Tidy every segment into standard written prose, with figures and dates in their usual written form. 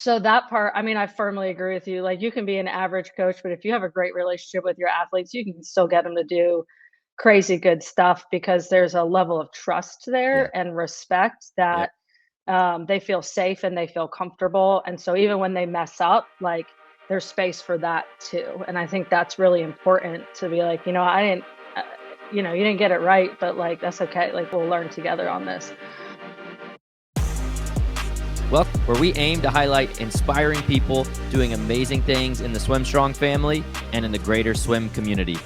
So that part, I mean, I firmly agree with you. Like, you can be an average coach, but if you have a great relationship with your athletes, you can still get them to do crazy good stuff because there's a level of trust Yeah. there and respect Yep. that they feel safe and they feel comfortable. And so even when they mess up, like there's space for that too. And I think that's really important to be like, I didn't, uh, you didn't get it right, but like, that's okay. Like, we'll learn together on this. Well, where we aim to highlight inspiring people doing amazing things in the SwimStrong family and in the greater swim community.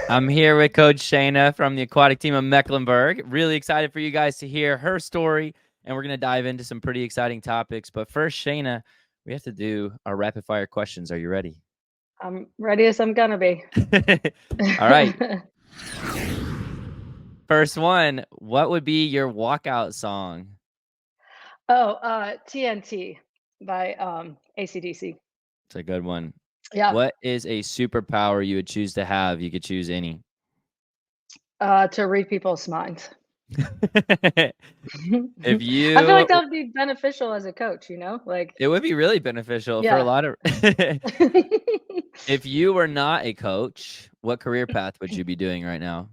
I'm here with Coach Shaynah from the Aquatic Team of Mecklenburg. Really excited for you guys to hear her story, and we're going to dive into some pretty exciting topics. But first, Shaynah, we have to do our rapid fire questions. Are you ready? I'm ready as I'm gonna be. All right. First one, what would be your walkout song? TNT by AC/DC. It's a good one. Yeah. What is a superpower you would choose to have? You could choose any. To read people's minds. If I feel like you, that would be beneficial as a coach, like, it would be really beneficial for a yeah. lot of. If you were not a coach, what career path would you be doing right now?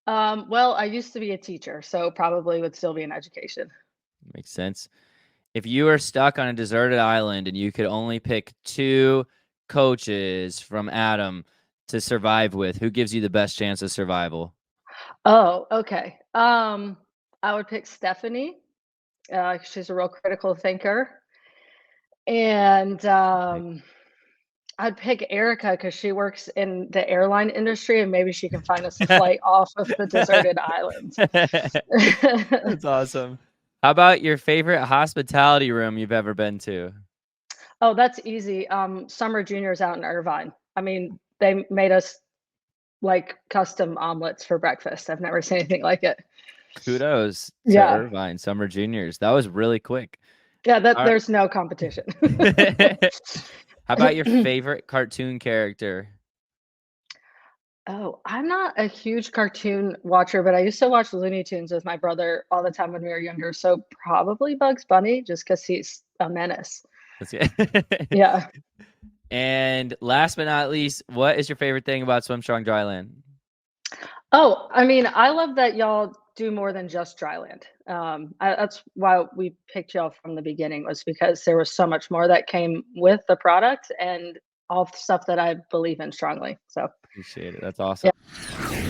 Well, I used to be a teacher, so probably would still be in education. Makes sense. If you were stuck on a deserted island and you could only pick two coaches from Adam to survive with, who gives you the best chance of survival? Oh, okay. I would pick Stephanie. She's a real critical thinker. And I'd pick Erica because she works in the airline industry and maybe she can find us a flight off of the deserted island. That's awesome. How about your favorite hospitality room you've ever been to? Oh, that's easy. Summer Juniors out in Irvine. I mean, they made us like custom omelets for breakfast. I've never seen anything like it. Kudos to Yeah. Irvine Summer Juniors. That was really quick. Yeah, that All right. there's no competition. How about your favorite cartoon character? Oh, I'm not a huge cartoon watcher, but I used to watch Looney Tunes with my brother all the time when we were younger. So probably Bugs Bunny, just because he's a menace. Let's get Yeah. And last but not least, what is your favorite thing about SwimStrong Dryland? Oh, I mean, I love that y'all do more than just dryland. That's why we picked y'all from the beginning, was because there was so much more that came with the product and all the stuff that I believe in strongly. So Appreciate it. That's awesome. yeah,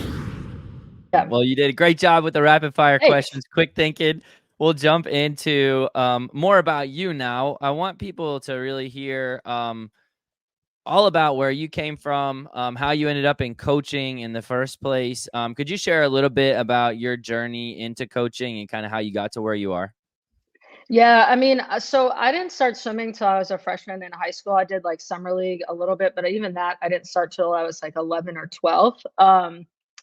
yeah. Well, you did a great job with the rapid fire Thanks. questions. Quick thinking. We'll jump into more about you now. I want people to really hear all about where you came from, how you ended up in coaching in the first place. Could you share a little bit about your journey into coaching and kind of how you got to where you are? Yeah, I mean, so I didn't start swimming till I was a freshman in high school. I did like summer league a little bit, but even that I didn't start till I was like 11 or 12.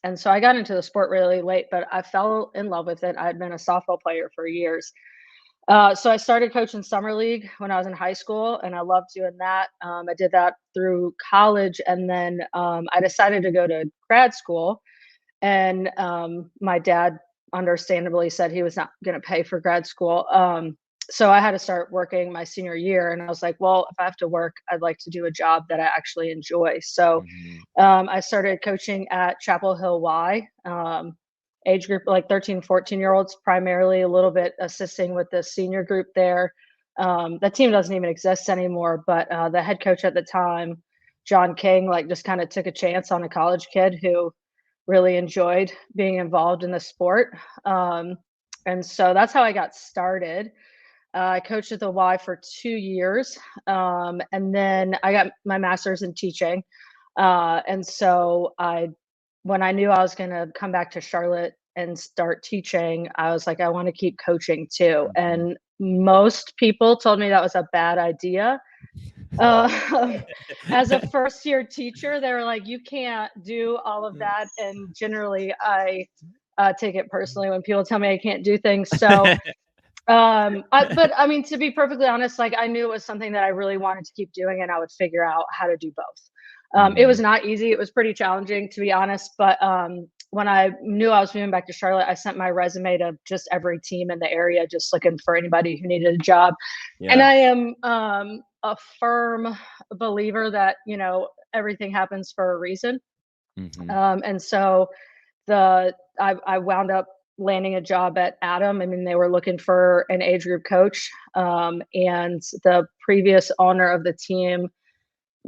And so I got into the sport really late, but I fell in love with it. I had been a softball player for years. So I started coaching summer league when I was in high school, and I loved doing that. I did that through college, and then I decided to go to grad school. And my dad, understandably, said he was not going to pay for grad school. So I had to start working my senior year, and I was like, well, if I have to work, I'd like to do a job that I actually enjoy. So Mhm. I started coaching at Chapel Hill Y. Age group like 13, 14-year olds, primarily a little bit assisting with the senior group there. That team doesn't even exist anymore, but the head coach at the time, John King, like just kind of took a chance on a college kid who really enjoyed being involved in the sport. And so that's how I got started. I coached at the Y for 2 years. And then I got my master's in teaching. And so when I knew I was going to come back to Charlotte and start teaching, I was like, I want to keep coaching too. Mhm. And most people told me that was a bad idea. Uh, as a first year teacher, they were like, you can't do all of that. And generally, I take it personally when people tell me I can't do things. So, but I mean, to be perfectly honest, like I knew it was something that I really wanted to keep doing, and I would figure out how to do both. It was Mhm. not easy. It was pretty challenging, to be honest. But when I knew I was moving back to Charlotte, I sent my resume to just every team in the area, just looking for anybody who needed a job. And I am a firm believer that, everything happens for a reason. And so I wound up landing a job at Adam. I mean, they were looking for an age group coach. And the previous owner of the team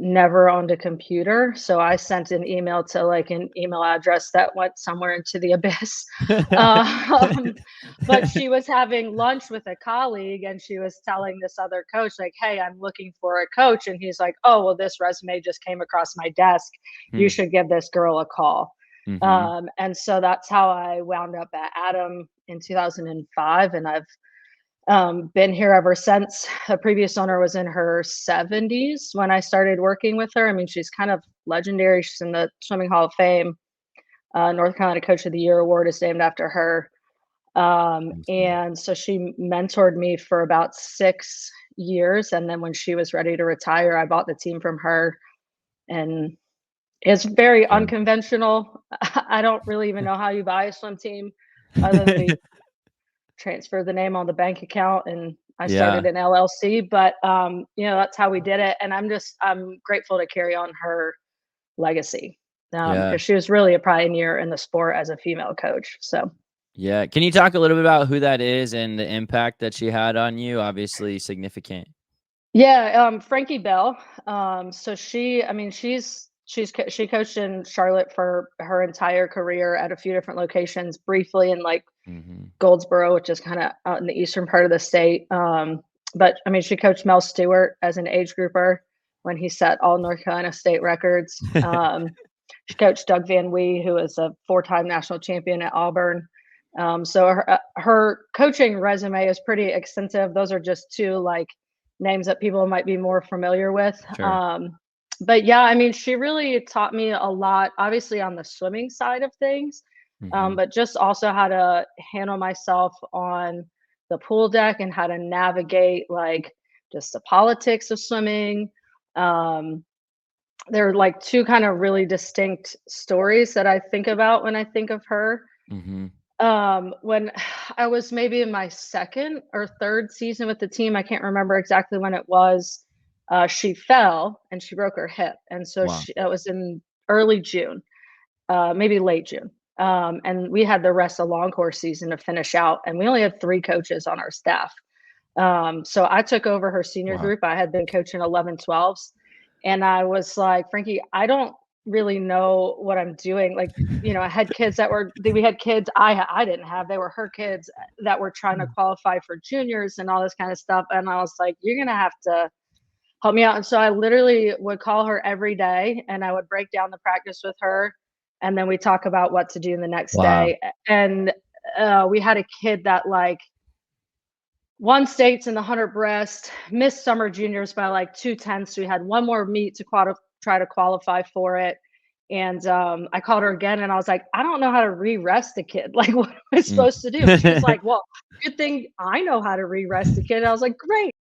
never owned a computer. So I sent an email to like an email address that went somewhere into the abyss. But she was having lunch with a colleague and she was telling this other coach, like, hey, I'm looking for a coach. And he's like, oh, well, this resume just came across my desk. You should give this girl a call. And so that's how I wound up at Adam in 2005. And I've been here ever since. The previous owner was in her 70s when I started working with her. I mean, she's kind of legendary. She's in the Swimming Hall of Fame. North Carolina Coach of the Year award is named after her. And so she mentored me for about 6 years. And then when she was ready to retire, I bought the team from her. And it's very unconventional. I don't really even know how you buy a swim team other than we transfer the name on the bank account and I started an LLC, but that's how we did it. And I'm grateful to carry on her legacy because she was really a pioneer in the sport as a female coach. So yeah. Can you talk a little bit about who that is and the impact that she had on you? Obviously significant. Yeah. Frankie Bell. So she coached in Charlotte for her entire career at a few different locations, briefly in like Goldsboro, which is kind of out in the eastern part of the state. But I mean, she coached Mel Stewart as an age grouper when he set all North Carolina state records. She coached Doug Van Wee, who is a 4-time national champion at Auburn. So her coaching resume is pretty extensive. Those are just two like names that people might be more familiar with. Sure. But yeah, I mean, she really taught me a lot, obviously on the swimming side of things, but just also how to handle myself on the pool deck and how to navigate like just the politics of swimming. There are like two kind of really distinct stories that I think about when I think of her. When I was maybe in my second or third season with the team, I can't remember exactly when it was. She fell and she broke her hip. And so it was in early June, maybe late June. And we had the rest of long course season to finish out. And we only had 3 coaches on our staff. So I took over her senior group. I had been coaching 11-12s. And I was like, Frankie, I don't really know what I'm doing. Like, I had kids we had kids I didn't have. They were her kids that were trying to qualify for juniors and all this kind of stuff. And I was like, you're going to have to help me out. And so I literally would call her every day and I would break down the practice with her. And then we talk about what to do the next day. And we had a kid that like won states in the 100 breast, missed summer juniors by like 2/10. We had one more meet to try to qualify for it. And I called her again and I was like, I don't know how to re-rest a kid. Like, what am I supposed to do? She was like, well, good thing I know how to re-rest a kid. And I was like, great.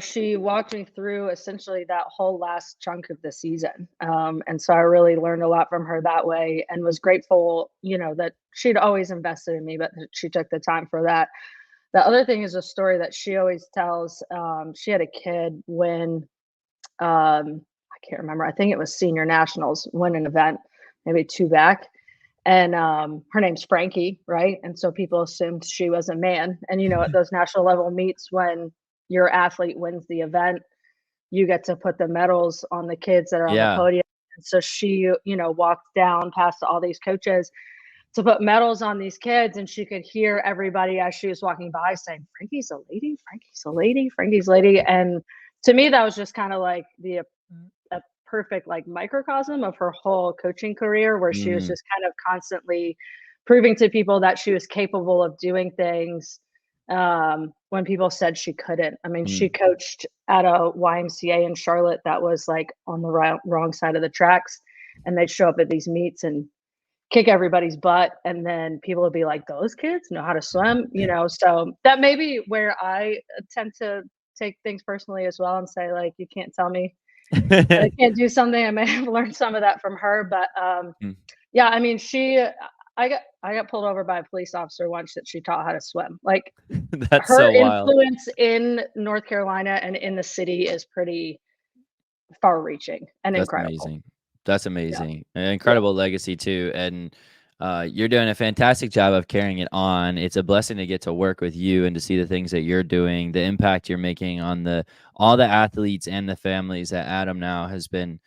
She walked me through essentially that whole last chunk of the season. And so I really learned a lot from her that way and was grateful, that she'd always invested in me, but she took the time for that. The other thing is a story that she always tells. She had a kid when, I can't remember, I think it was senior nationals, win an event, maybe 2 back. And her name's Frankie, right? And so people assumed she was a man. And, at those national level meets, when your athlete wins the event, you get to put the medals on the kids that are on the podium. And so she, walked down past all these coaches to put medals on these kids, and she could hear everybody as she was walking by saying, Frankie's a lady, Frankie's a lady, Frankie's a lady. And to me, that was just kind of like a perfect like microcosm of her whole coaching career, where she was just kind of constantly proving to people that she was capable of doing things when people said she couldn't. I mean, she coached at a YMCA in Charlotte that was like on the wrong side of the tracks, and they'd show up at these meets and kick everybody's butt, and then people would be like, those kids know how to swim, so that may be where I tend to take things personally as well and say, like, you can't tell me I can't do something. I may have learned some of that from her, but yeah, I mean, I got pulled over by a police officer once that she taught how to swim. Like, That's her so wild. influence in North Carolina and in the city is pretty far-reaching and That's incredible. amazing. That's Yeah. amazing. An Yeah. incredible legacy too, and you're doing a fantastic job of carrying it on. It's a blessing to get to work with you and to see the things that you're doing, the impact you're making on all the athletes and the families at Adam now has been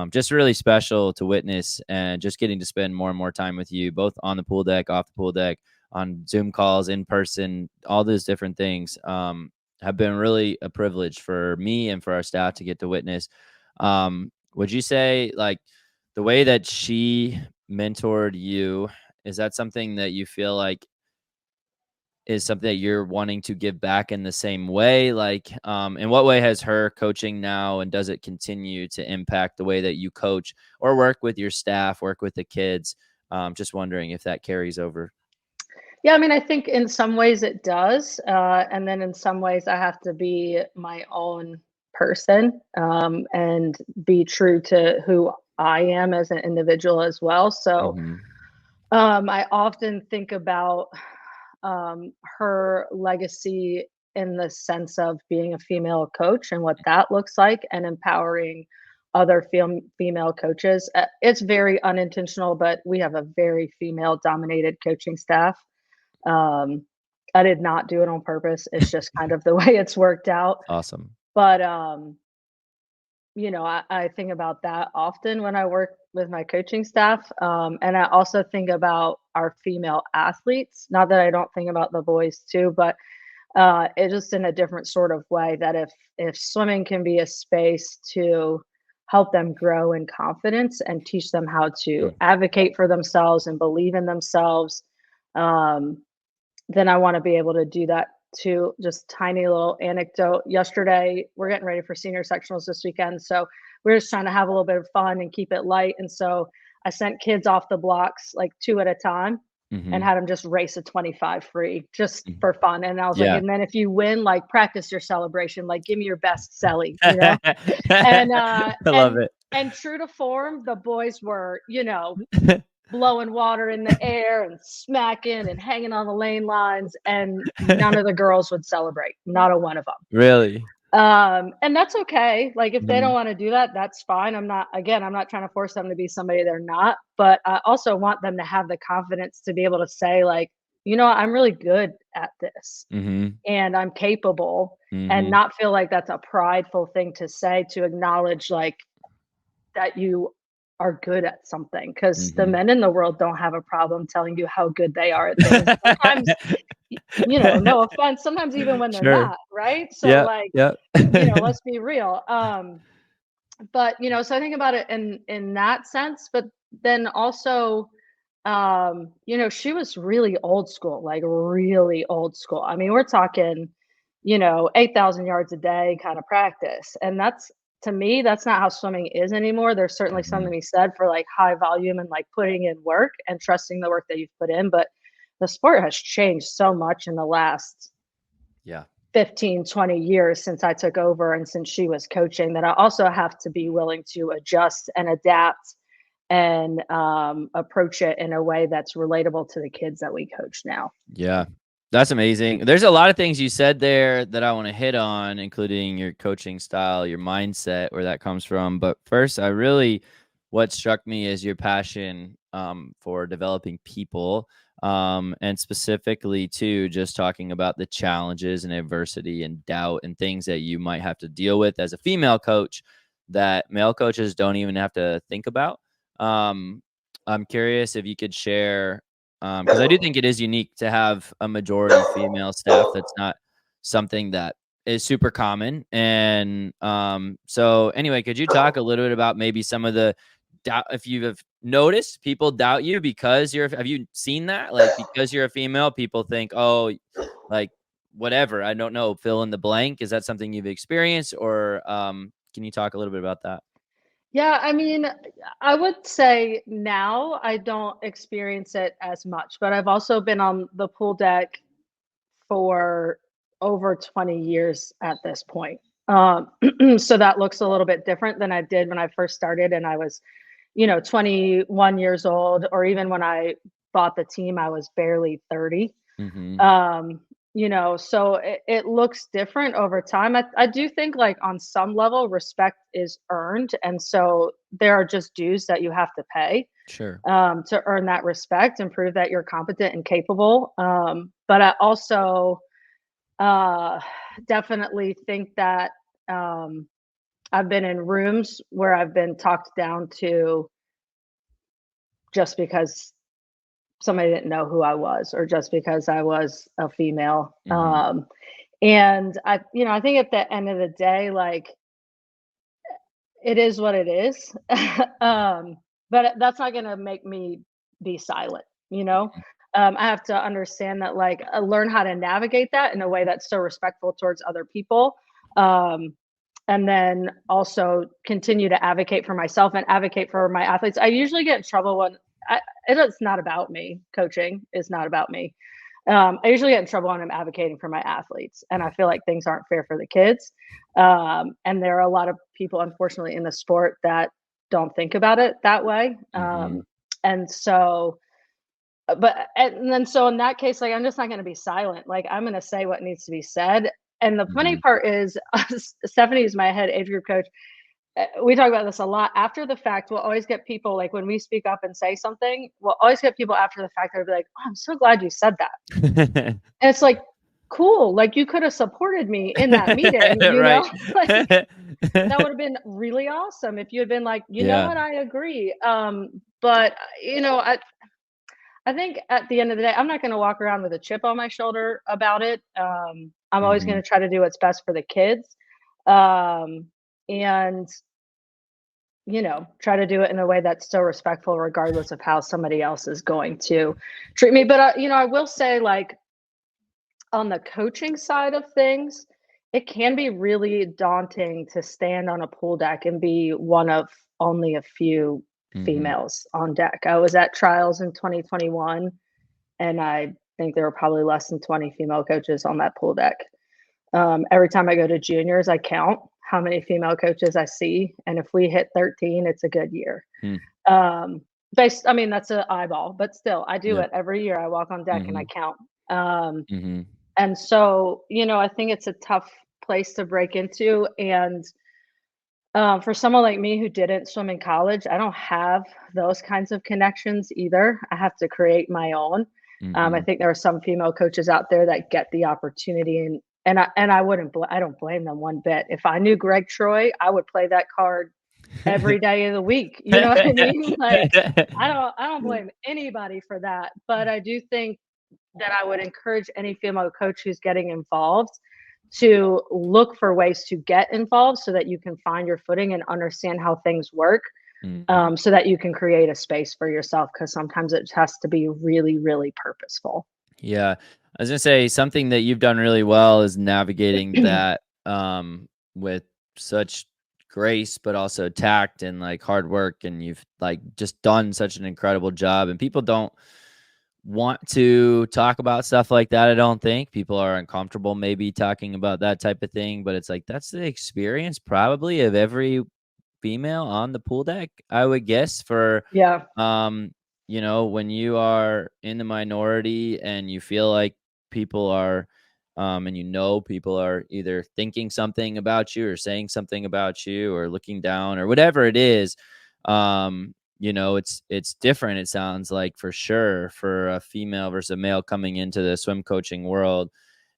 just really special to witness, and just getting to spend more and more time with you, both on the pool deck, off the pool deck, on Zoom calls, in person, all those different things have been really a privilege for me and for our staff to get to witness. Would you say, like, the way that she mentored you, is that something that you feel like is something that you're wanting to give back in the same way? Like, in what way has her coaching now, and does it continue to impact the way that you coach or work with your staff, work with the kids? Just wondering if that carries over. Yeah, I mean, I think in some ways it does, and then in some ways I have to be my own person, and be true to who I am as an individual as well. So, Mm-hmm. I often think about her legacy in the sense of being a female coach and what that looks like, and empowering other female coaches. It's very unintentional, but we have a very female dominated coaching staff. um, I did not do it on purpose. It's just kind of the way it's worked out. Awesome. But I think about that often when I work with my coaching staff. And I also think about our female athletes. Not that I don't think about the boys too, but it's just in a different sort of way, that if swimming can be a space to help them grow in confidence and teach them how to advocate for themselves and believe in themselves, um, then I want to be able to do that too. Just tiny little anecdote. Yesterday, we're getting ready for senior sectionals this weekend. So we're just trying to have a little bit of fun and keep it light. And so I sent kids off the blocks like two at a time and Mm-hmm. had them just race a 25 free just for fun. And I was like, Yeah. and then if you win, like practice your celebration, like give me your best celly, you know? And I love it. and true to form, the boys were, blowing water in the air and smacking and hanging on the lane lines, and none of the girls would celebrate, not a one of them. Really? And that's okay. Like, if they don't Mhm. want to do that, that's fine. I'm not trying to force them to be somebody they're not, but I also want them to have the confidence to be able to say, like, I'm really good at this Mhm. and I'm capable, and Mhm. not feel like that's a prideful thing to say, to acknowledge like that you are good at something, because the Mhm. men in the world don't have a problem telling you how good they are at things. Sometimes, no offense, sometimes even when they're Sure. not, right? So Yep, like, yep. let's be real. But so I think about it in that sense, but then also, she was really old school, like really old school. I mean, we're talking, 8,000 yards a day kind of practice. And that's, to me, that's not how swimming is anymore. There's certainly something Mhm. to be said for like high volume and like putting in work and trusting the work that you've put in. But the sport has changed so much in the last Yeah. 15, 20 years since I took over and since she was coaching, that I also have to be willing to adjust and adapt and approach it in a way that's relatable to the kids that we coach now. Yeah. That's amazing. There's a lot of things you said there that I wanna hit on, including your coaching style, your mindset, where that comes from. But first, what struck me is your passion, for developing people, and specifically too, just talking about the challenges and adversity and doubt and things that you might have to deal with as a female coach that male coaches don't even have to think about. Um, I'm curious if you could share, because I do think it is unique to have a majority female staff. That's not something that is super common. And so anyway, could you talk a little bit about maybe some of the doubt, if you've noticed people doubt you because have you seen that? Like, because you're a female, people think, oh, like, whatever, I don't know, fill in the blank. Is that something you've experienced, or can you talk a little bit about that? Yeah, I mean, I would say now I don't experience it as much, but I've also been on the pool deck for over 20 years at this point. So that looks a little bit different than I did when I first started and I was, 21 years old, or even when I bought the team, I was barely 30. Mm-hmm. So it looks different over time. I do think like on some level respect is earned. And so there are just dues that you have to pay Sure. to earn that respect and prove that you're competent and capable. But I also definitely think that I've been in rooms where I've been talked down to just because somebody didn't know who I was or just because I was a female. Mm-hmm. And I think at the end of the day, like it is what it is. But that's not going to make me be silent, you know? I have to understand that, like, learn how to navigate that in a way that's so respectful towards other people. Um, and then also continue to advocate for myself and advocate for my athletes. I usually get in trouble when it's not about me. Coaching is not about me. I usually get in trouble when I'm advocating for my athletes, and I feel like things aren't fair for the kids. And there are a lot of people, unfortunately, in the sport that don't think about it that way. Mm-hmm. And so, and then so in that case, like I'm just not going to be silent. Like I'm going to say what needs to be said. And the funny Mm-hmm. part is, Stephanie is my head age group coach. We talk about this a lot. After the fact, we'll always get people like when we speak up and say something, we'll always get people after the fact that will be like, "Oh, I'm so glad you said that." And it's like, cool. Like you could have supported me in that meeting, Right. like that would have been really awesome if you had been like, you know Yeah. what, I agree. But I think at the end of the day, I'm not going to walk around with a chip on my shoulder about it. I'm always Mm-hmm. going to try to do what's best for the kids. And try to do it in a way that's still respectful, regardless of how somebody else is going to treat me. But, I will say, like, on the coaching side of things, it can be really daunting to stand on a pool deck and be one of only a few Mm-hmm. females on deck. I was at trials in 2021, and I think there were probably less than 20 female coaches on that pool deck. Every time I go to juniors, I count how many female coaches I see, and if we hit 13, it's a good year. Mm. That's an eyeball, but still, I do Yeah. it every year. I walk on deck and I Mm-hmm. count. Um, Mm-hmm. and so, I think it's a tough place to break into. And for someone like me who didn't swim in college, I don't have those kinds of connections either. I have to create my own. I Mm-hmm. think there are some female coaches out there that get the opportunity, and I don't blame them one bit. If I knew Greg Troy, I would play that card every day of the week. You know what I mean? Like I don't blame anybody for that, but I do think that I would encourage any female coach who's getting involved to look for ways to get involved so that you can find your footing and understand how things work, Mm-hmm. so that you can create a space for yourself, because sometimes it has to be really, really purposeful. Yeah. I was gonna say something that you've done really well is navigating that with such grace, but also tact and like hard work. And you've like just done such an incredible job. And people don't want to talk about stuff like that. I don't think people are uncomfortable maybe talking about that type of thing, but it's like that's the experience probably of every female on the pool deck, I would guess, for Yeah. when you are in the minority and you feel like people are and people are either thinking something about you or saying something about you or looking down or whatever it is. It's different, it sounds like, for sure, for a female versus a male coming into the swim coaching world.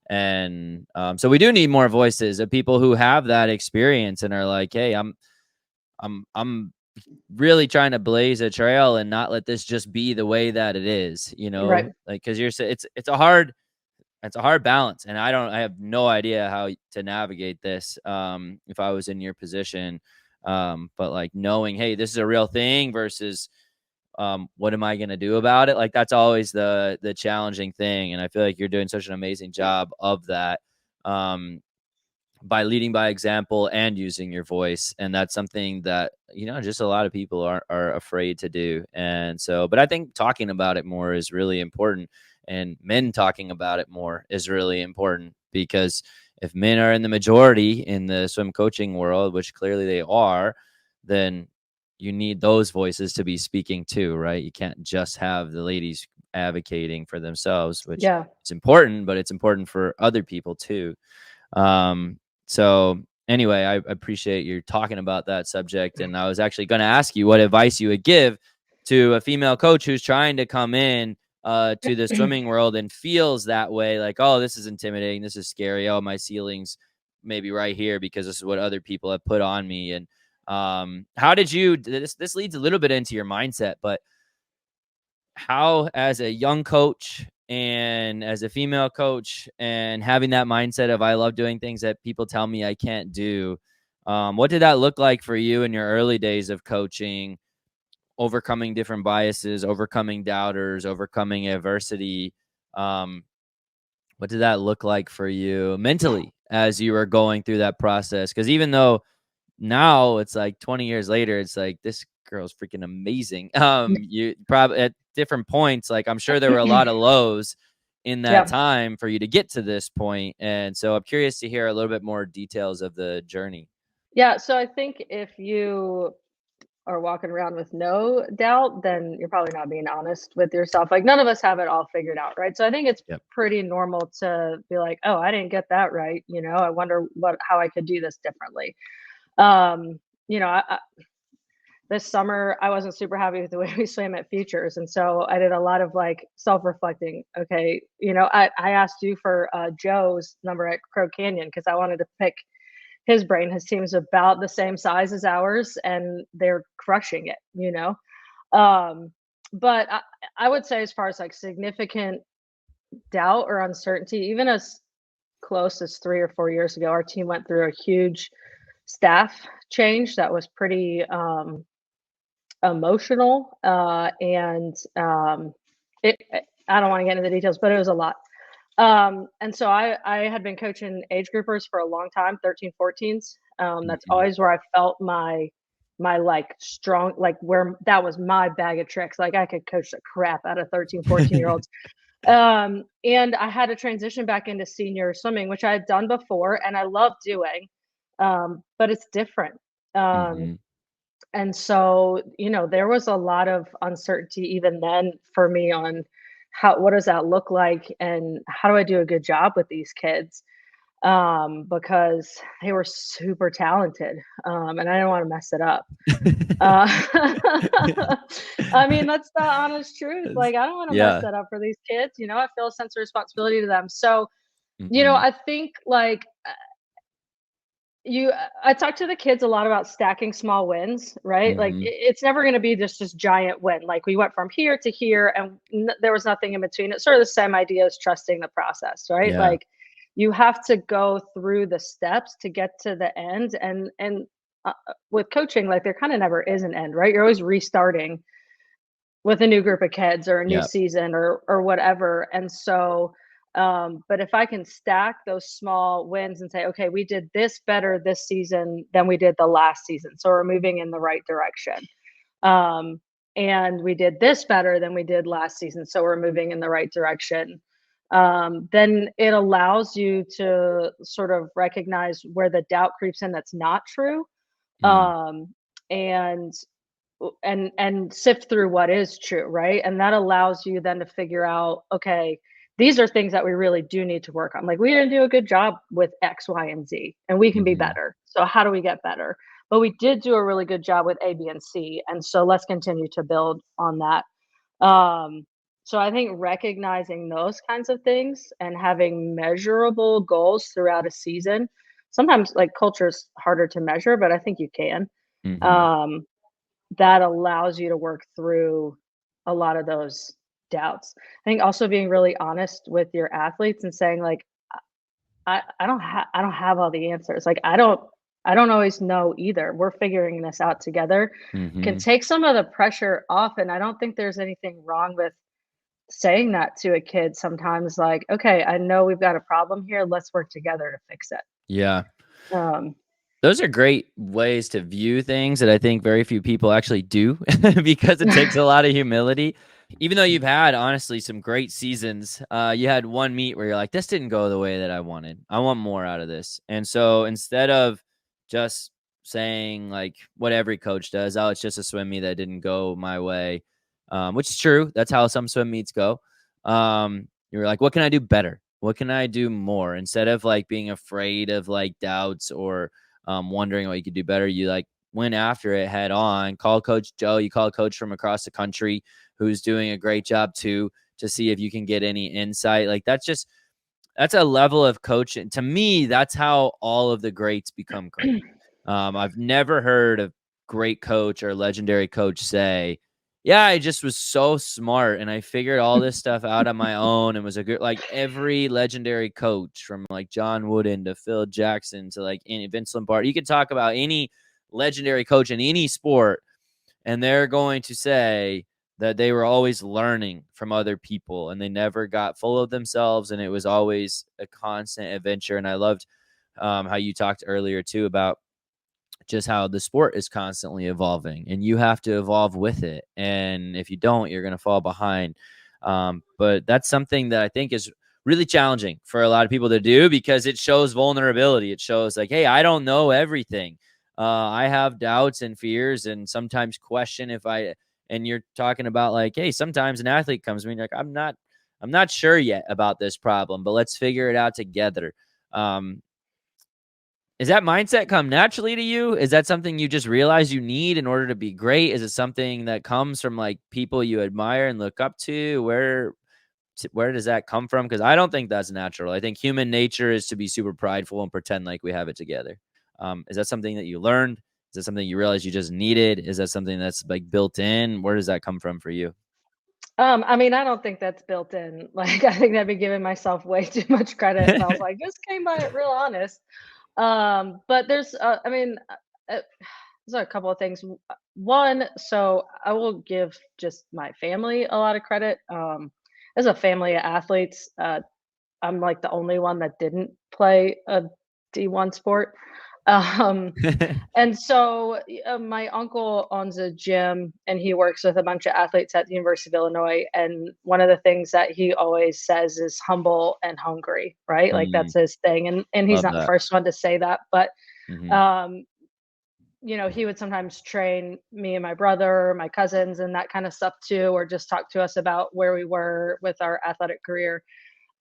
And so we do need more voices of people who have that experience and are like, hey, I'm really trying to blaze a trail and not let this just be the way that it is, Right. like, cause it's a hard balance. And I have no idea how to navigate this. If I was in your position, but like knowing, hey, this is a real thing versus, what am I going to do about it? Like, that's always the challenging thing. And I feel like you're doing such an amazing job of that. By leading by example and using your voice. And that's something that, just a lot of people are afraid to do. And so, but I think talking about it more is really important, and men talking about it more is really important, because if men are in the majority in the swim coaching world, which clearly they are, then you need those voices to be speaking too, right? You can't just have the ladies advocating for themselves, which Yeah. is important, but it's important for other people too. So anyway, I appreciate you talking about that subject. And I was actually going to ask you what advice you would give to a female coach who's trying to come in to the swimming world and feels that way, like, oh, this is intimidating, this is scary, oh, my ceiling's maybe right here because this is what other people have put on me. And how did you, this leads a little bit into your mindset, but how, as a young coach and as a female coach, and having that mindset of I love doing things that people tell me I can't do, what did that look like for you in your early days of coaching, overcoming different biases, overcoming doubters, overcoming adversity? What did that look like for you mentally as you were going through that process? Because even though now it's like 20 years later, it's like, this girl's freaking amazing. You probably at different points, like, I'm sure there were a lot of lows in that time for you to get to this point. And so I'm curious to hear a little bit more details of the journey. Yeah. So I think if you are walking around with no doubt, then you're probably not being honest with yourself. Like, none of us have it all figured out, right? So I think it's pretty normal to be like, oh, I didn't get that right. I wonder how I could do this differently. This summer I wasn't super happy with the way we swam at Futures, and so I did a lot of like self-reflecting. Okay, I asked you for Joe's number at Crow Canyon because I wanted to pick his brain. His team's about the same size as ours, and they're crushing it. But I would say, as far as like significant doubt or uncertainty, even as close as 3 or 4 years ago, our team went through a huge staff change that was pretty emotional, and it I don't want to get into the details, but it was a lot. And so I had been coaching age groupers for a long time, 13, 14s. That's always where I felt my like strong, like where that was my bag of tricks. Like, I could coach the crap out of 13, 14-year-olds. And I had to transition back into senior swimming, which I had done before and I love doing. But it's different. And so, there was a lot of uncertainty even then for me on what does that look like and how do I do a good job with these kids? Because they were super talented, and I didn't want to mess it up. I mean, that's the honest truth. Like, I don't want to mess that up for these kids. I feel a sense of responsibility to them. So, I think like I talk to the kids a lot about stacking small wins, right? Like, it's never going to be this giant win. Like, we went from here to here and there was nothing in between. It's sort of the same idea as trusting the process, right? Like, you have to go through the steps to get to the end. And with coaching, like, there kind of never is an end, right? You're always restarting with a new group of kids or a new season or whatever. And so, but if I can stack those small wins and say, okay, we did this better this season than we did the last season, so we're moving in the right direction. And we did this better than we did last season, so we're moving in the right direction. Then it allows you to sort of recognize where the doubt creeps in that's not true, and sift through what is true, right? And that allows you then to figure out, okay, these are things that we really do need to work on. Like, we didn't do a good job with X, Y, and Z, and we can be better. So how do we get better? But we did do a really good job with A, B, and C. And so let's continue to build on that. So I think recognizing those kinds of things and having measurable goals throughout a season, sometimes like culture is harder to measure, but I think you can. That allows you to work through a lot of those doubts. I think also being really honest with your athletes and saying, like, I don't have all the answers. Like, I don't always know either. We're figuring this out together. Can take some of the pressure off. And I don't think there's anything wrong with saying that to a kid sometimes. Like, okay, I know we've got a problem here. Let's work together to fix it. Yeah. Those are great ways to view things that I think very few people actually do because it takes a lot of humility. Even though you've had, honestly, some great seasons, you had one meet where you're like, this didn't go the way that I wanted. I want more out of this. And so instead of just saying, like, what every coach does, oh, it's just a swim meet that didn't go my way, which is true. That's how some swim meets go. You're like, what can I do better? What can I do more? Instead of like being afraid of like doubts or wondering what you could do better, you like went after it head on. Call Coach Joe. You call a coach from across the country who's doing a great job too, to see if you can get any insight. Like that's a level of coaching. To me, that's how all of the greats become great. I've never heard a great coach or legendary coach say, yeah, I just was so smart and I figured all this stuff out on my own and was a good, like every legendary coach from like John Wooden to Phil Jackson to like Vince Lombardi. You could talk about any legendary coach in any sport and they're going to say that they were always learning from other people and they never got full of themselves. And it was always a constant adventure. And I loved how you talked earlier too about just how the sport is constantly evolving and you have to evolve with it. And if you don't, you're going to fall behind. But that's something that I think is really challenging for a lot of people to do because it shows vulnerability. It shows like, hey, I don't know everything. I have doubts and fears and sometimes question and you're talking about like, hey, sometimes an athlete comes to me like, I'm not sure yet about this problem, but let's figure it out together. Is that mindset come naturally to you? Is that something you just realize you need in order to be great? Is it something that comes from like people you admire and look up to? Where does that come from? Because I don't think that's natural. I think human nature is to be super prideful and pretend like we have it together. Is that something that you learned? Is that something you realized you just needed? Is that something that's like built in? Where does that come from for you? I mean, I don't think that's built in. Like, I think I'd be giving myself way too much credit if I was like, this came by it real honest. But I mean, there's a couple of things. One, so I will give just my family a lot of credit. As a family of athletes, I'm like the only one that didn't play a D1 sport. Um, and so my uncle owns a gym and he works with a bunch of athletes at the University of Illinois. And one of the things that he always says is humble and hungry, right? Like that's his thing. And he's Love not the that. first one to say that, but Mm-hmm. um, he would sometimes train me and my brother, my cousins, and that kind of stuff too, or just talk to us about where we were with our athletic career.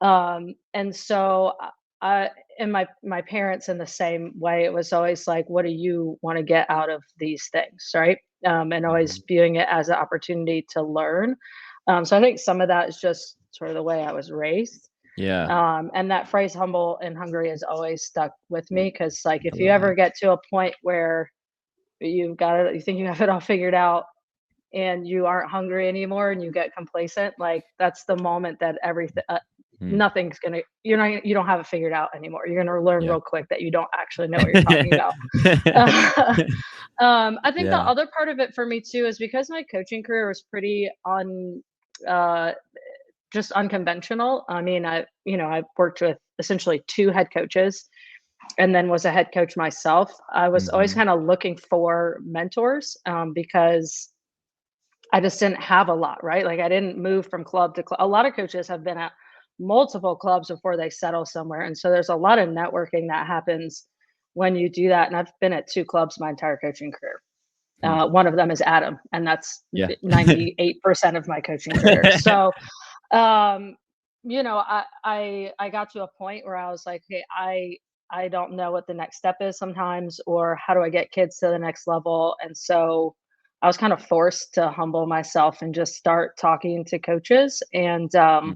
And so I and my parents in the same way, it was always like, what do you want to get out of these things, right? And always Mm-hmm. viewing it as an opportunity to learn. So I think some of that is just sort of the way I was raised. Yeah, And that phrase humble and hungry has always stuck with me because like I if you love ever that. get to a point where you think you have it all figured out and you aren't hungry anymore and you get complacent, like that's the moment that everything Mm. nothing's gonna you don't have it figured out anymore. You're gonna learn Yeah. real quick that you don't actually know what you're talking about. I think the Yeah. other part of it for me too is because my coaching career was pretty uh, just unconventional. I mean, I've worked with essentially two head coaches and then was a head coach myself. I was always Mhm. kind of looking for mentors because I just didn't have a lot, right? Like I didn't move from club to club. A lot of coaches have been at multiple clubs before they settle somewhere. And so there's a lot of networking that happens when you do that. And I've been at two clubs my entire coaching career. Hmm. One of them is Adam, and that's Yeah. 98% of my coaching career. So, um, I got to a point where I was like, hey, I don't know what the next step is sometimes, or how do I get kids to the next level? And so I was kind of forced to humble myself and just start talking to coaches and Mm.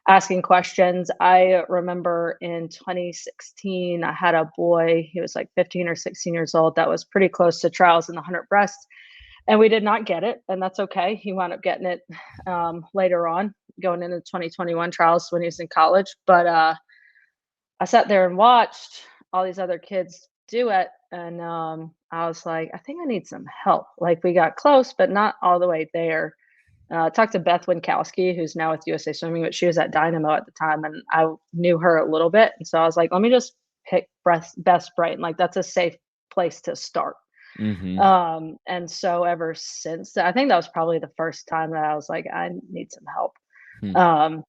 asking questions. I remember in 2016, I had a boy, he was like 15 or 16 years old, that was pretty close to trials in the 100 breast. And we did not get it. And that's okay. He wound up getting it later on, going into 2021 trials when he was in college. But I sat there and watched all these other kids do it. And I was like, I think I need some help. Like we got close, but not all the way there. Talked to Beth Winkowski, who's now with USA Swimming, but she was at Dynamo at the time, and I knew her a little bit. And so I was like, let me just pick Beth's brain. Like that's a safe place to start. Mhm. And so ever since I think that was probably the first time that I was like, I need some help. Hmm. Um,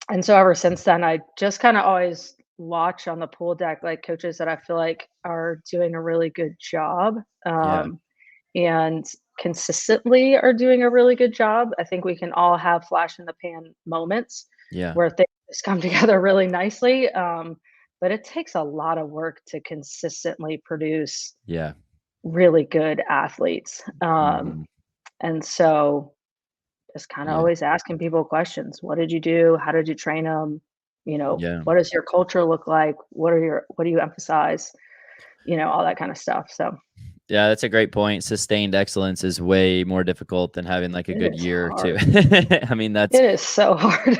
and so ever since then, I just kind of always watch on the pool deck like coaches that I feel like are doing a really good job. Yeah. And consistently are doing a really good job. I think we can all have flash in the pan moments Yeah. where things just come together really nicely. But it takes a lot of work to consistently produce Yeah. really good athletes. Mhm. And so just kind of Yeah. always asking people questions. What did you do? How did you train them? Yeah. What does your culture look like? What do you emphasize? All that kind of stuff. So Yeah, that's a great point. Sustained excellence is way more difficult than having like a it good is year or two. hard. I mean, that's It is so hard.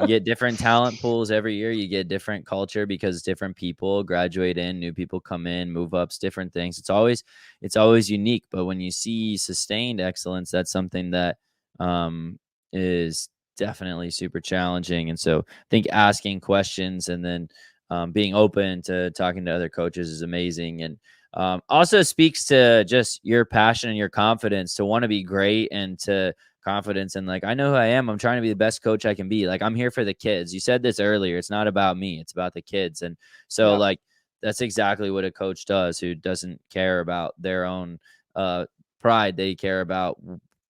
you get different talent pools every year. You get different culture because different people graduate in, new people come in, move ups, different things. It's always unique. But when you see sustained excellence, that's something that is definitely super challenging. And so I think asking questions and then being open to talking to other coaches is amazing. And also speaks to just your passion and your confidence to want to be great and to confidence and like, I know who I am. I'm trying to be the best coach I can be. Like, I'm here for the kids. You said this earlier. It's not about me. It's about the kids. And so Yep. like, that's exactly what a coach does, who doesn't care about their own pride. They care about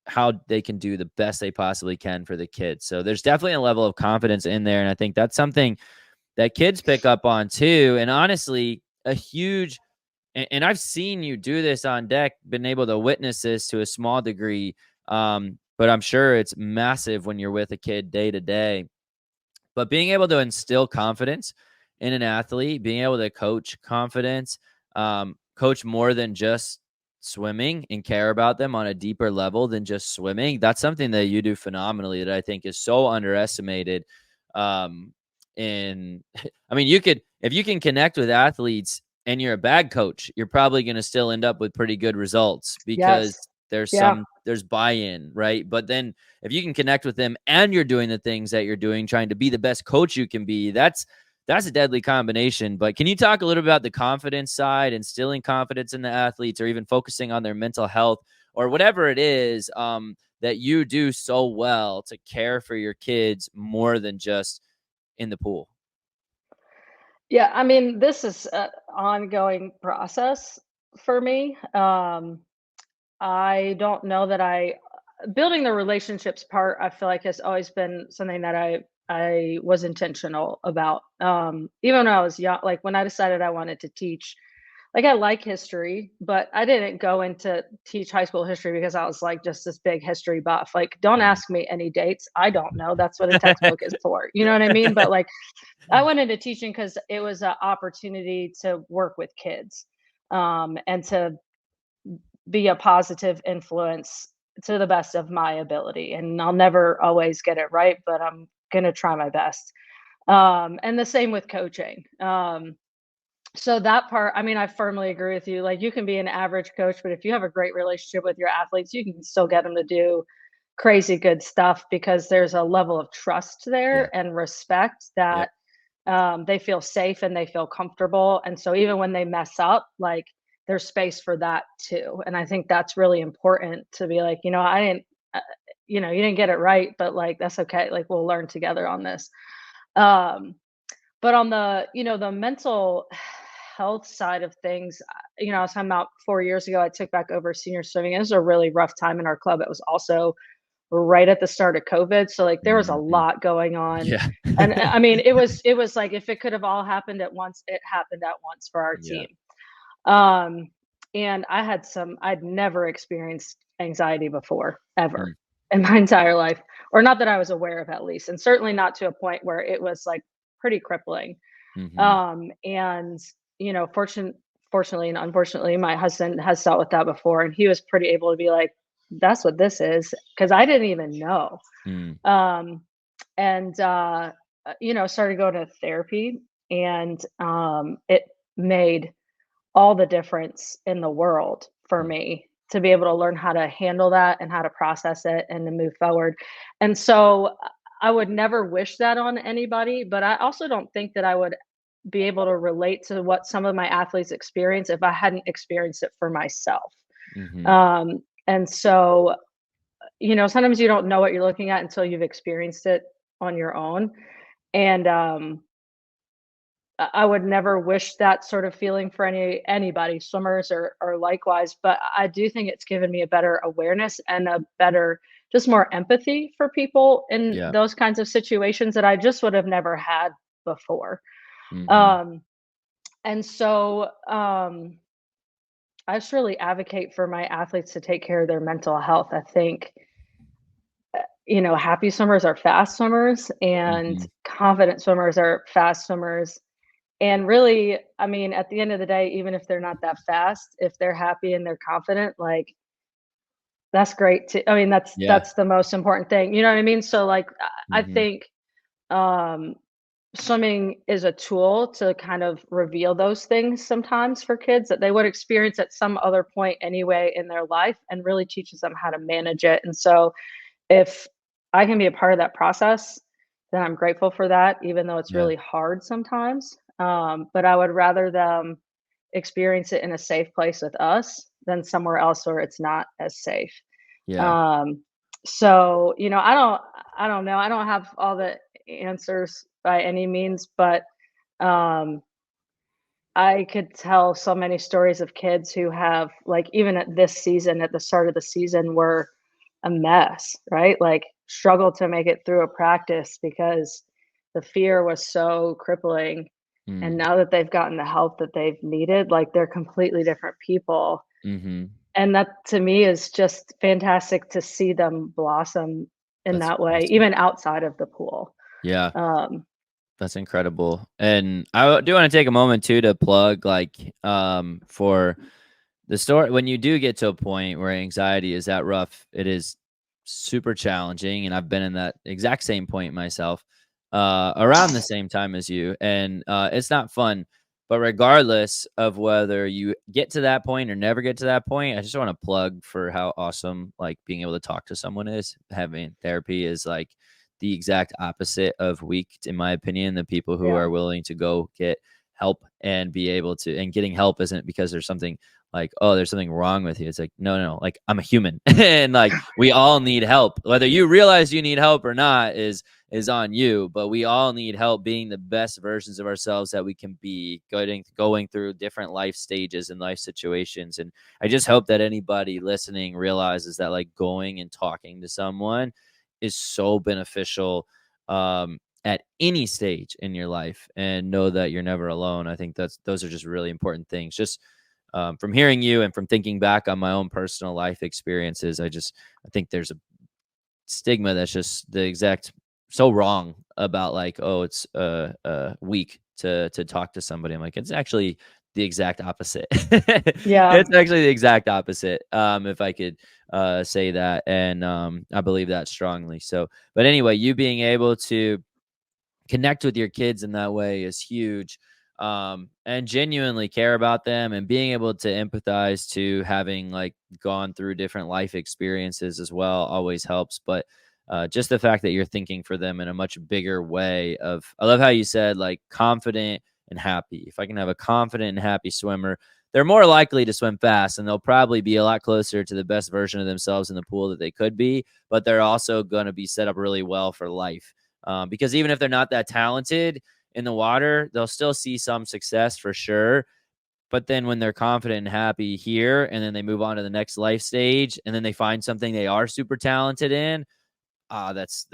how they can do the best they possibly can for the kids. So there's definitely a level of confidence in there. And I think that's something that kids pick up on too. And honestly, a huge and I've seen you do this on deck, been able to witness this to a small degree. But I'm sure it's massive when you're with a kid day to day. But being able to instill confidence in an athlete, being able to coach confidence, coach more than just swimming and care about them on a deeper level than just swimming. That's something that you do phenomenally that I think is so underestimated. In I mean, if you can connect with athletes and you're a bad coach, you're probably going to still end up with pretty good results because Yes. Yeah. there's buy-in, right? But then if you can connect with them and you're doing the things that you're doing, trying to be the best coach you can be, that's a deadly combination. But can you talk a little about the confidence side, instilling confidence in the athletes, or even focusing on their mental health or whatever it is that you do so well to care for your kids more than just in the pool? Yeah. I mean, this is an ongoing process for me. I don't know that building the relationships part, I feel like has always been something that I was intentional about. Even when I was young, like when I decided I wanted to teach, like I like history, but I didn't go into teach high school history because I was like just this big history buff. Like, don't Mm. ask me any dates. I don't know. That's what a textbook is for. You know what I mean? But like I went into teaching because it was an opportunity to work with kids, and to be a positive influence to the best of my ability. And I'll never always get it right, but I'm going to try my best. And the same with coaching. So that part, I mean, I firmly agree with you. Like, you can be an average coach, but if you have a great relationship with your athletes, you can still get them to do crazy good stuff because there's a level of trust Yeah. there and respect Yep. that they feel safe and they feel comfortable. And so even when they mess up, like there's space for that too. And I think that's really important to be like, I didn't, you didn't get it right, but like, that's okay. Like, we'll learn together on this. Um, but on the mental health side of things, I was talking about 4 years ago, I took back over senior swimming. It was a really rough time in our club. It was also right at the start of COVID. So like there was a Mhm. lot going on. Yeah. And I mean, it was like if it could have all happened at once, it happened at once for our Yeah. team. Um, and I'd never experienced anxiety before, ever Mm. in my entire life, or not that I was aware of at least, and certainly not to a point where it was like pretty crippling. Mhm. And fortunately and unfortunately, my husband has dealt with that before, and he was pretty able to be like, "That's what this is," because I didn't even know. Mm. Um, and started going to therapy, and it made all the difference in the world for Mm. me to be able to learn how to handle that and how to process it and to move forward. And so I would never wish that on anybody, but I also don't think that I would be able to relate to what some of my athletes experience if I hadn't experienced it for myself. Mhm. And so, sometimes you don't know what you're looking at until you've experienced it on your own. And I would never wish that sort of feeling for anybody, swimmers or likewise, but I do think it's given me a better awareness and a better, just more empathy for people in Yeah. those kinds of situations that I just would have never had before. Mm-hmm. Um, and so I just really advocate for my athletes to take care of their mental health. I think, happy swimmers are fast swimmers, and Mm-hmm. confident swimmers are fast swimmers. And really, I mean, at the end of the day, even if they're not that fast, if they're happy and they're confident, like, that's great too. I mean, that's Yeah. that's the most important thing. You know what I mean? So, like, I Mm-hmm. think um, swimming is a tool to kind of reveal those things sometimes for kids that they would experience at some other point anyway in their life, and really teaches them how to manage it. And so, if I can be a part of that process, then I'm grateful for that, even though it's Yeah. really hard sometimes. But I would rather them experience it in a safe place with us than somewhere else where it's not as safe. Yeah. Um, so, I don't know. I don't have all the answers by any means, but um, I could tell so many stories of kids who have, like, even at this season, at the start of the season, were a mess, right? Like, struggled to make it through a practice because the fear was so crippling. And Mm. now that they've gotten the help that they've needed, like, they're completely different people. Mm-hmm. And that to me is just fantastic to see them blossom in That's that way, awesome. even outside of the pool. Yeah. Um, That's incredible. And I do want to take a moment too to plug, like, for the story. When you do get to a point where anxiety is that rough, it is super challenging. And I've been in that exact same point myself, around the same time as you. And it's not fun. But regardless of whether you get to that point or never get to that point, I just want to plug for how awesome, like, being able to talk to someone is. Having therapy is like the exact opposite of weak, in my opinion. The people who yeah. are willing to go get help and be able to, and getting help isn't because there's something like, oh, there's something wrong with you. It's like, no, no, no. Like, I'm a human, and like, we all need help. Whether you realize you need help or not is on you. But we all need help being the best versions of ourselves that we can be, going through different life stages and life situations. And I just hope that anybody listening realizes that, like, going and talking to someone is so beneficial, at any stage in your life, and know that you're never alone. I think those are just really important things. Just from hearing you and from thinking back on my own personal life experiences, I think there's a stigma that's just the exact so wrong about, like, oh, it's weak to talk to somebody. I'm like, it's actually the exact opposite. Yeah. It's actually the exact opposite. If I could say that, and I believe that strongly. So, but anyway, you being able to connect with your kids in that way is huge, and genuinely care about them, and being able to empathize to having, like, gone through different life experiences as well always helps. But just the fact that you're thinking for them in a much bigger way of, I love how you said, like, confident and happy. If I can have a confident and happy swimmer, they're more likely to swim fast, and they'll probably be a lot closer to the best version of themselves in the pool that they could be. But they're also going to be set up really well for life, because even if they're not that talented in the water, they'll still see some success for sure. But then when they're confident and happy here, and then they move on to the next life stage, and then they find something they are super talented in, that's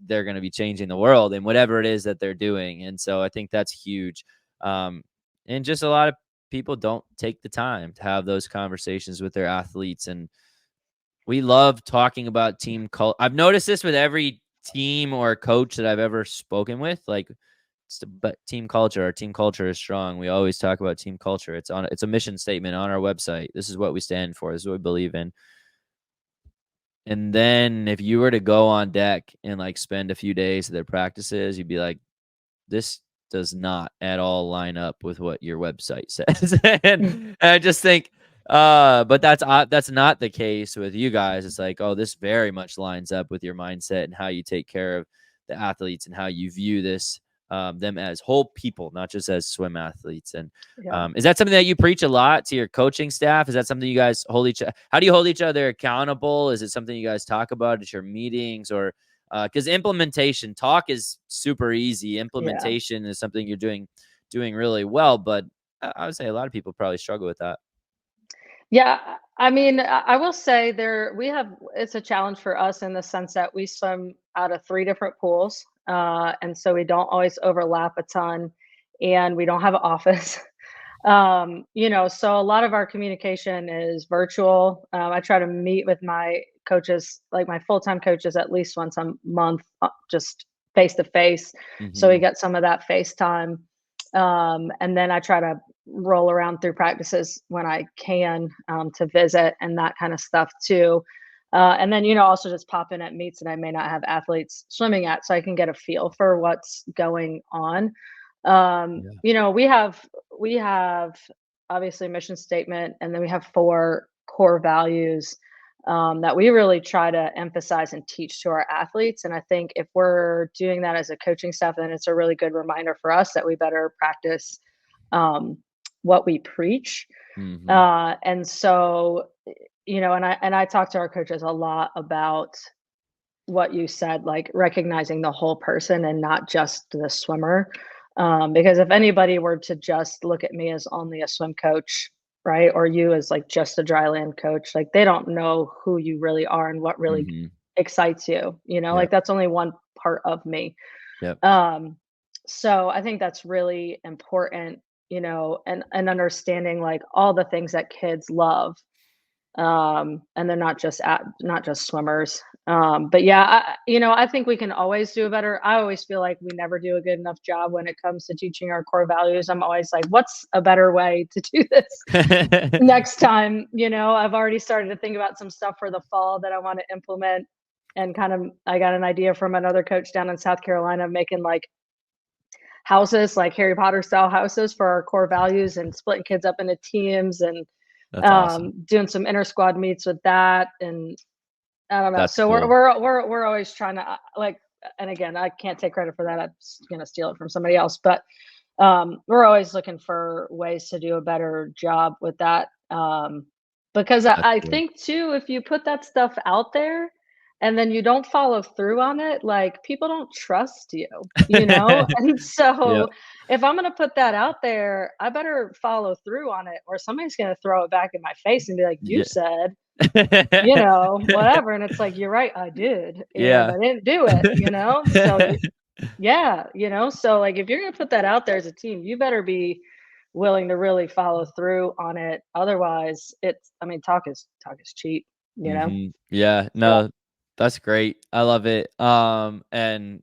they're going to be changing the world in whatever it is that they're doing. And so I think that's huge. Um, and just a lot of people don't take the time to have those conversations with their athletes. And we love talking about team culture. I've noticed this with every team or coach that I've ever spoken with. Like, but team culture, our team culture is strong. We always talk about team culture. It's a mission statement on our website. This is what we stand for. This is what we believe in. And then if you were to go on deck and, like, spend a few days at their practices, you'd be like, this does not at all line up with what your website says. And I just think, but that's not the case with you guys. It's like, oh, this very much lines up with your mindset and how you take care of the athletes and how you view them as whole people, not just as swim athletes. And Yeah. is that something that you preach a lot to your coaching staff? Is that something you guys how do you hold each other accountable? Is it something you guys talk about at your meetings? Or because implementation talk is super easy. Yeah. Implementation is something you're doing doing really well, but I would say a lot of people probably struggle with that. Yeah, I mean, I will say it's a challenge for us in the sense that we swim out of 3 different pools, and so we don't always overlap a ton, and we don't have an office. So a lot of our communication is virtual. I try to meet with my coaches, like my full-time coaches, at least once a month, just face to face. So we get some of that FaceTime. And then I try to roll around through practices when I can, to visit and that kind of stuff too. And then, also just pop in at meets that I may not have athletes swimming at, so I can get a feel for what's going on. We have obviously a mission statement, and then we have 4 core values, that we really try to emphasize and teach to our athletes. And I think if we're doing that as a coaching staff, then it's a really good reminder for us that we better practice, what we preach. And so, and I talk to our coaches a lot about what you said, like recognizing the whole person and not just the swimmer. Because if anybody were to just look at me as only a swim coach, right, or you as like just a dryland coach, like they don't know who you really are and what really excites you. Like that's only one part of me. Yep. So I think that's really important, and understanding like all the things that kids love, and they're not just swimmers. But yeah, I think we can always do better. I always feel like we never do a good enough job when it comes to teaching our core values. I'm always like, what's a better way to do this next time? I've already started to think about some stuff for the fall that I want to implement, and I got an idea from another coach down in South Carolina, making like houses, like Harry Potter style houses for our core values, and splitting kids up into teams, and That's awesome. doing some inter squad meets with that. And I don't know. That's So cool. we're always trying to and again, I can't take credit for that. I'm just gonna steal it from somebody else. But we're always looking for ways to do a better job with that. Because I cool. think too, if you put that stuff out there and then you don't follow through on it, like people don't trust you, And so Yep. if I'm gonna put that out there, I better follow through on it, or somebody's gonna throw it back in my face and be like, you Yeah. said, whatever. And it's like, you're right, I did, and Yeah. I didn't do it, So yeah, so like if you're gonna put that out there as a team, you better be willing to really follow through on it. Otherwise, talk is cheap, Yeah, So, no, that's great. I love it. And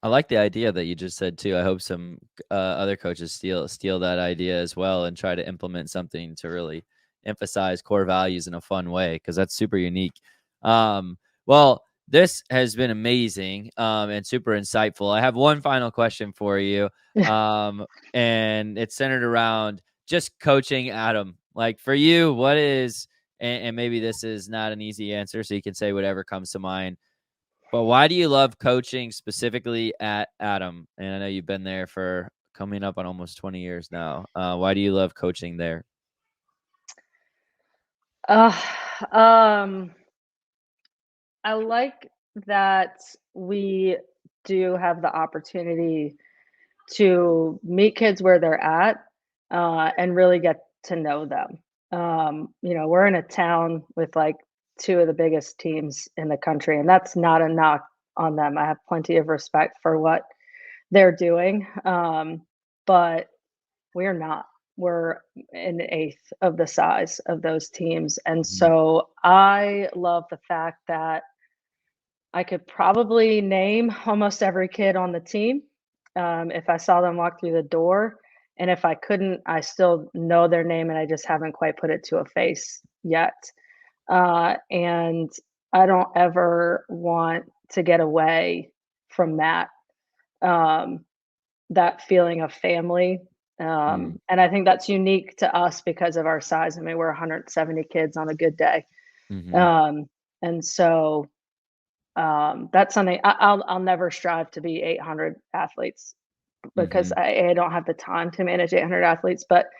I like the idea that you just said too. I hope some other coaches steal that idea as well and try to implement something to really emphasize core values in a fun way, because that's super unique. Well, this has been amazing and super insightful. I have one final question for you, and it's centered around just coaching Adam. Like for you, what is, and maybe this is not an easy answer, so you can say whatever comes to mind, but why do you love coaching specifically at Adam? And I know you've been there for coming up on almost 20 years now. Why do you love coaching there? I like that we do have the opportunity to meet kids where they're at, and really get to know them. We're in a town with like 2 of the biggest teams in the country, and that's not a knock on them. I have plenty of respect for what they're doing, but we're not. We're an eighth of the size of those teams, and so I love the fact that I could probably name almost every kid on the team, if I saw them walk through the door. And if I couldn't, I still know their name, and I just haven't quite put it to a face yet. And I don't ever want to get away from that, that feeling of family. And I think that's unique to us because of our size. I mean, we're 170 kids on a good day. And so that's something I'll never strive to be 800 athletes, because I don't have the time to manage 800 athletes. But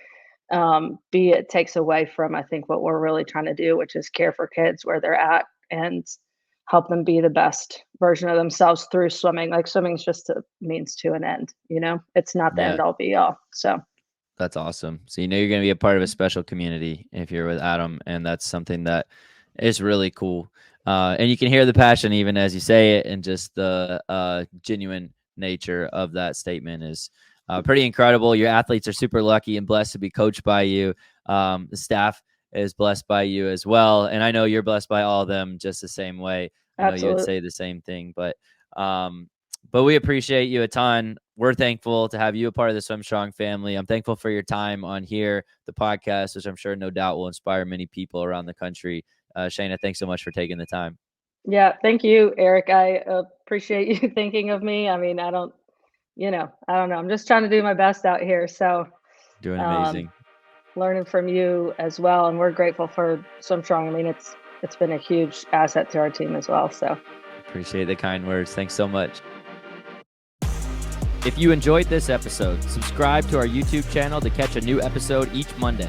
B, it takes away from, I think, what we're really trying to do, which is care for kids where they're at, and help them be the best version of themselves through swimming. Like swimming's just a means to an end, it's not the Yeah. end all be all. So That's awesome. So you're going to be a part of a special community if you're with Adam, and that's something that is really cool. And you can hear the passion even as you say it, and just the genuine nature of that statement is pretty incredible. Your athletes are super lucky and blessed to be coached by you. The staff is blessed by you as well, and I know you're blessed by all of them just the same way. I know you would say the same thing, but we appreciate you a ton. We're thankful to have you a part of the SwimStrong family. I'm thankful for your time on here, the podcast, which I'm sure no doubt will inspire many people around the country. Shaynah, thanks so much for taking the time. Yeah, thank you, Eric. I appreciate you thinking of me. I mean, I don't know. I'm just trying to do my best out here. So doing amazing. Learning from you as well. And we're grateful for SwimStrong. I mean, it's been a huge asset to our team as well. So appreciate the kind words. Thanks so much. If you enjoyed this episode, subscribe to our YouTube channel to catch a new episode each Monday.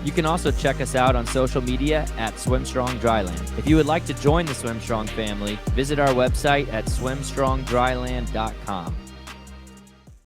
You can also check us out on social media at SwimStrong Dryland. If you would like to join the SwimStrong family, visit our website at SwimStrongDryland.com.